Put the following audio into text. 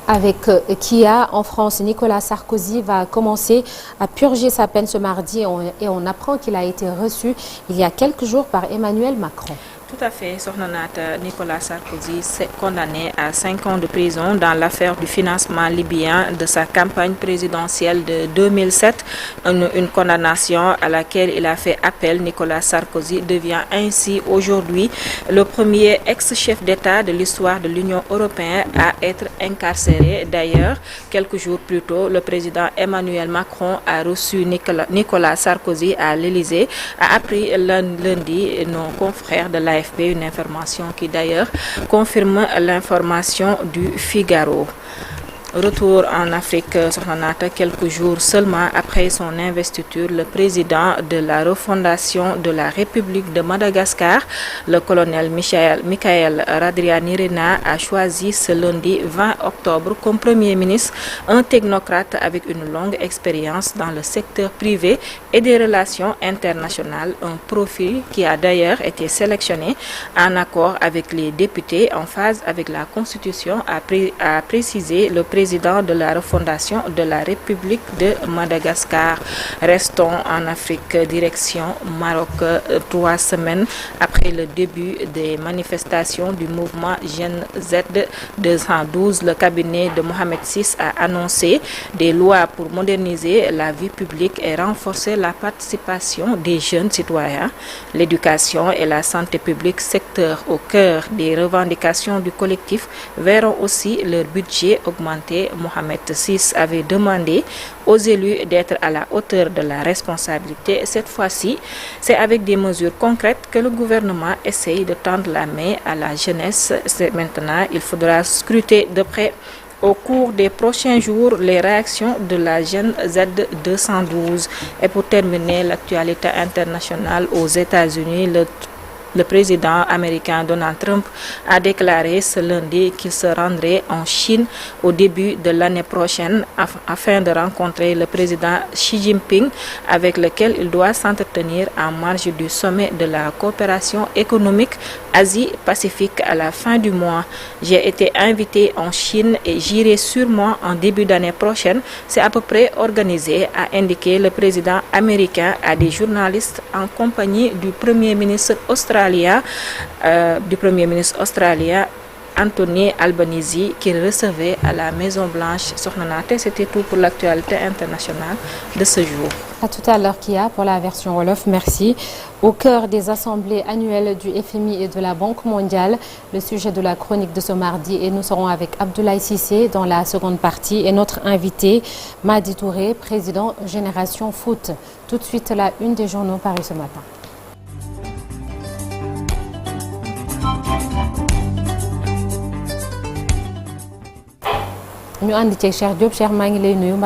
Avec Kia, en France, Nicolas Sarkozy va commencer à purger sa peine ce mardi et on apprend qu'il a été reçu il y a quelques jours par Emmanuel Macron. Tout à fait, Sornanata. Nicolas Sarkozy s'est condamné à 5 ans de prison dans l'affaire du financement libyen de sa campagne présidentielle de 2007. Une condamnation à laquelle il a fait appel. Nicolas Sarkozy devient ainsi aujourd'hui le premier ex-chef d'État de l'histoire de l'Union européenne à être incarcéré. D'ailleurs, quelques jours plus tôt, le président Emmanuel Macron a reçu Nicolas Sarkozy à l'Élysée, a appris lundi nos confrères de l'AFP, une information qui d'ailleurs confirme l'information du Figaro. Retour en Afrique, Sornanata, quelques jours seulement après son investiture, le président de la refondation de la République de Madagascar, le colonel Michael Randrianirina, a choisi ce lundi 20 octobre comme Premier ministre un technocrate avec une longue expérience dans le secteur privé et des relations internationales, un profil qui a d'ailleurs été sélectionné en accord avec les députés en phase avec la Constitution, a précisé le président de la refondation de la République de Madagascar. Restons en Afrique, direction Maroc, 3 semaines après le début des manifestations du mouvement Gen Z 212. Le cabinet de Mohamed VI a annoncé des lois pour moderniser la vie publique et renforcer la participation des jeunes citoyens. L'éducation et la santé publique, secteur au cœur des revendications du collectif, verront aussi leur budget augmenter. Mohamed VI avait demandé aux élus d'être à la hauteur de la responsabilité. Cette fois-ci, c'est avec des mesures concrètes que le gouvernement essaye de tendre la main à la jeunesse. Maintenant, il faudra scruter de près au cours des prochains jours les réactions de la Gen Z 212. Et pour terminer, l'actualité internationale aux États-Unis, le président américain Donald Trump a déclaré ce lundi qu'il se rendrait en Chine au début de l'année prochaine afin de rencontrer le président Xi Jinping, avec lequel il doit s'entretenir en marge du sommet de la coopération économique Asie-Pacifique à la fin du mois. J'ai été invité en Chine et j'irai sûrement en début d'année prochaine. C'est à peu près organisé, a indiqué le président américain à des journalistes en compagnie du Premier ministre australien Anthony Albanese, qui recevait à la Maison-Blanche. Sornanate, c'était tout pour l'actualité internationale de ce jour. À tout à l'heure, Kia, pour la version Wolof. Merci. Au cœur des assemblées annuelles du FMI et de la Banque mondiale, le sujet de la chronique de ce mardi, et nous serons avec Abdoulaye Cissé dans la seconde partie et notre invité, Madi Touré, président Génération Foot. Tout de suite, la une des journaux parus ce matin. ñu ànd ci Cheikh Diop. Cheikh, maa ngi lay nuyu.